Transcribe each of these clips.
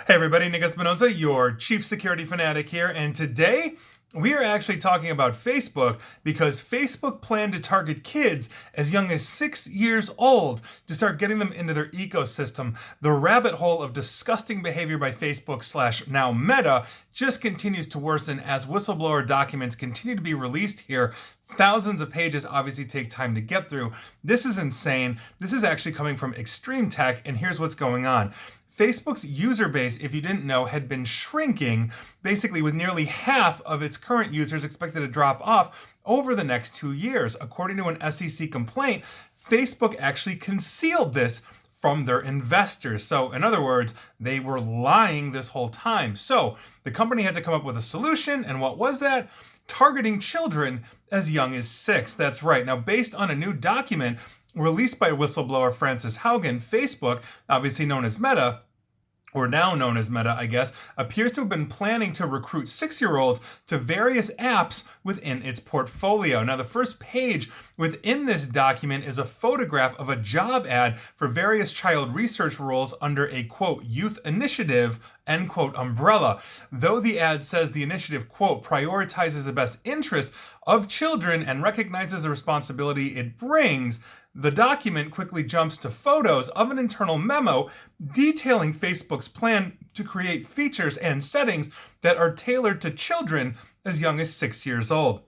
Hey everybody, Nick Espinosa, your chief security fanatic here, and today we are actually talking about Facebook because Facebook planned to target kids as young as 6 years old to start getting them into their ecosystem. The rabbit hole of disgusting behavior by Facebook slash now Meta just continues to worsen as whistleblower documents continue to be released here. Thousands of pages obviously take time to get through. This is insane. This is actually coming from Extreme Tech, and here's what's going on. Facebook's user base, if you didn't know, had been shrinking, basically with nearly half of its current users expected to drop off over the next 2 years. According to an SEC complaint, Facebook actually concealed this from their investors. So, in other words, they were lying this whole time. So, the company had to come up with a solution, and what was that? Targeting children as young as 6. That's right. Now, based on a new document released by whistleblower Frances Haugen, Facebook, obviously known as Meta, or now known as Meta, I guess, appears to have been planning to recruit 6-year-olds to various apps within its portfolio. Now, the first page within this document is a photograph of a job ad for various child research roles under a, quote, youth initiative, end quote, umbrella. Though the ad says the initiative, quote, prioritizes the best interest of children and recognizes the responsibility it brings, the document quickly jumps to photos of an internal memo detailing Facebook's plan to create features and settings that are tailored to children as young as 6 years old.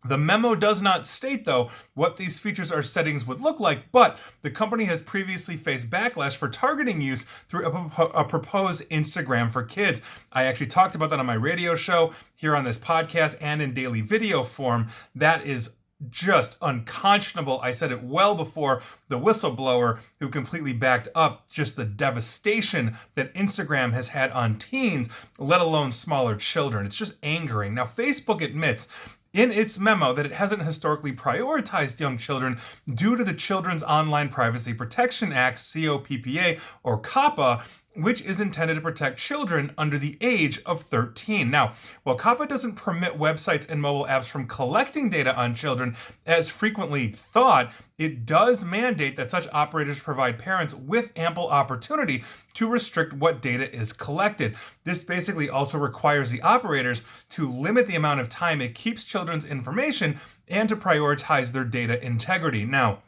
The memo does not state, though, what these features or settings would look like, but the company has previously faced backlash for targeting use through a proposed Instagram for kids. I actually talked about that on my radio show, here on this podcast, and in daily video form. That is just unconscionable. I said it well before the whistleblower who completely backed up just the devastation that Instagram has had on teens, let alone smaller children. It's just angering. Now, Facebook admits in its memo that it hasn't historically prioritized young children due to the Children's Online Privacy Protection Act, COPPA, or COPPA, which is intended to protect children under the age of 13. Now, while COPPA doesn't permit websites and mobile apps from collecting data on children as frequently thought, it does mandate that such operators provide parents with ample opportunity to restrict what data is collected. This basically also requires the operators to limit the amount of time it keeps children's information and to prioritize their data integrity. Now,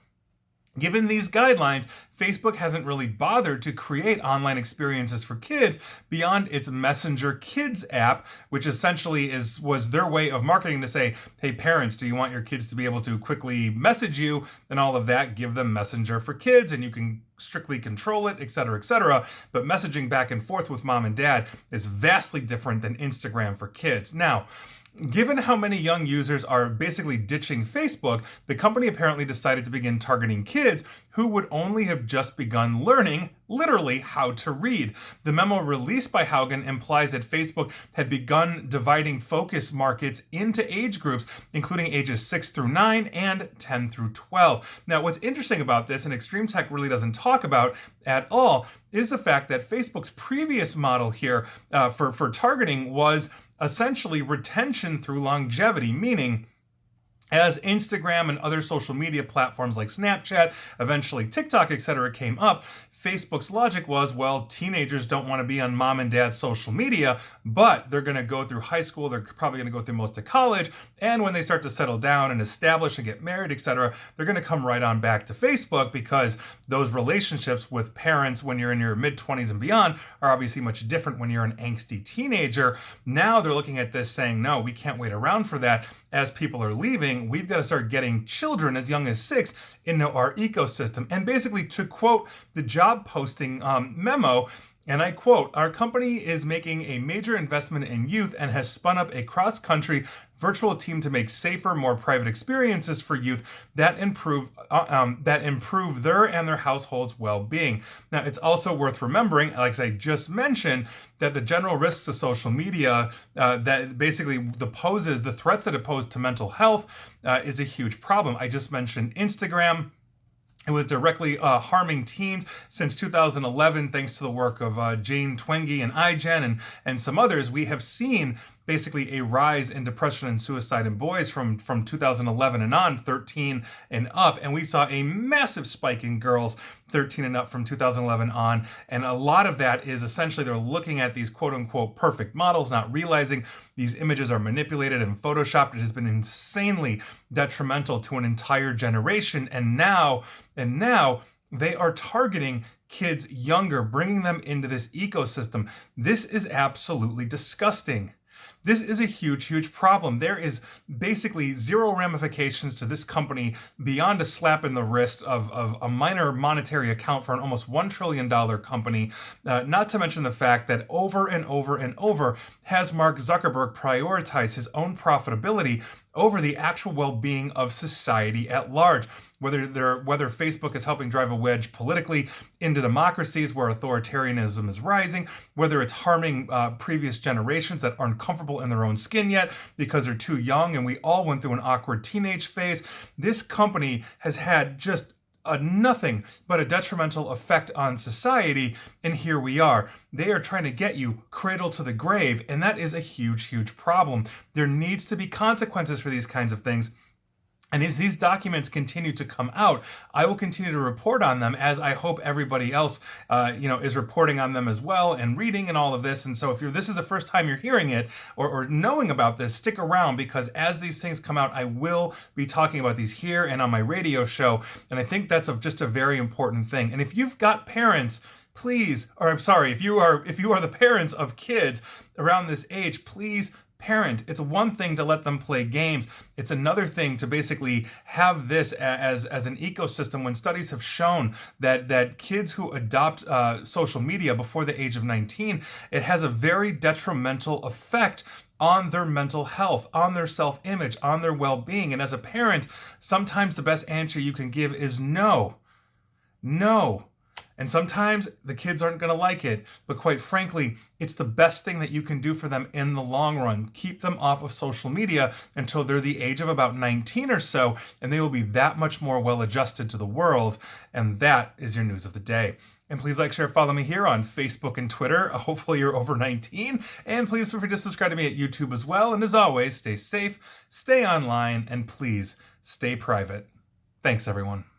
given these guidelines, Facebook hasn't really bothered to create online experiences for kids beyond its Messenger Kids app, which essentially was their way of marketing to say, hey parents, do you want your kids to be able to quickly message you and all of that? Give them Messenger for Kids and you can strictly control it, etc., etc. But messaging back and forth with mom and dad is vastly different than Instagram for Kids. Now, given how many young users are basically ditching Facebook, the company apparently decided to begin targeting kids who would only have just begun learning, literally, how to read. The memo released by Haugen implies that Facebook had begun dividing focus markets into age groups, including ages 6 through 9 and 10 through 12. Now, what's interesting about this, and Extreme Tech really doesn't talk about at all, is the fact that Facebook's previous model here for targeting was essentially retention through longevity, meaning as Instagram and other social media platforms like Snapchat, eventually TikTok, etc. came up, Facebook's logic was, well, teenagers don't want to be on mom and dad's social media, but they're going to go through high school, they're probably going to go through most of college, and when they start to settle down and establish and get married, etc., they're going to come right on back to Facebook because those relationships with parents when you're in your mid-20s and beyond are obviously much different when you're an angsty teenager. Now they're looking at this saying, no, we can't wait around for that. As people are leaving, we've got to start getting children as young as 6 into our ecosystem. And basically, to quote the job posting memo, and I quote, "Our company is making a major investment in youth and has spun up a cross-country virtual team to make safer, more private experiences for youth that improve their and their households' well-being." Now, it's also worth remembering, like I just mentioned, that the general risks of social media, that basically the threats that it poses to mental health, is a huge problem. I just mentioned Instagram. It was directly harming teens since 2011, thanks to the work of Jane Twenge and iGen and some others. We have seen basically a rise in depression and suicide in boys from 2011 and on, 13 and up. And we saw a massive spike in girls 13 and up from 2011 on. And a lot of that is essentially they're looking at these quote unquote perfect models, not realizing these images are manipulated and photoshopped. It has been insanely detrimental to an entire generation. And now they are targeting kids younger, bringing them into this ecosystem. This is absolutely disgusting. This is a huge, huge problem. There is basically zero ramifications to this company beyond a slap in the wrist of a minor monetary account for an almost $1 trillion company. Not to mention the fact that over and over and over has Mark Zuckerberg prioritized his own profitability over the actual well-being of society at large. Whether Facebook is helping drive a wedge politically into democracies where authoritarianism is rising, whether it's harming previous generations that aren't comfortable in their own skin yet because they're too young, and we all went through an awkward teenage phase. This company has had just nothing but a detrimental effect on society, and here we are. They are trying to get you cradle to the grave, and that is a huge, huge problem. There needs to be consequences for these kinds of things. And as these documents continue to come out, I will continue to report on them, as I hope everybody else, is reporting on them as well and reading and all of this. And so if this is the first time you're hearing it or knowing about this, stick around, because as these things come out, I will be talking about these here and on my radio show. And I think that's just a very important thing. And if you've got parents, please, or I'm sorry, if you are the parents of kids around this age, please parent. It's one thing to let them play games. It's another thing to basically have this as an ecosystem, when studies have shown that kids who adopt social media before the age of 19, it has a very detrimental effect on their mental health, on their self-image, on their well-being. And as a parent, sometimes the best answer you can give is no. No. And sometimes the kids aren't going to like it, but quite frankly, it's the best thing that you can do for them in the long run. Keep them off of social media until they're the age of about 19 or so, and they will be that much more well adjusted to the world. And that is your news of the day. And please like, share, follow me here on Facebook and Twitter. Hopefully you're over 19. And please feel free to subscribe to me at YouTube as well. And as always, stay safe, stay online, and please stay private. Thanks, everyone.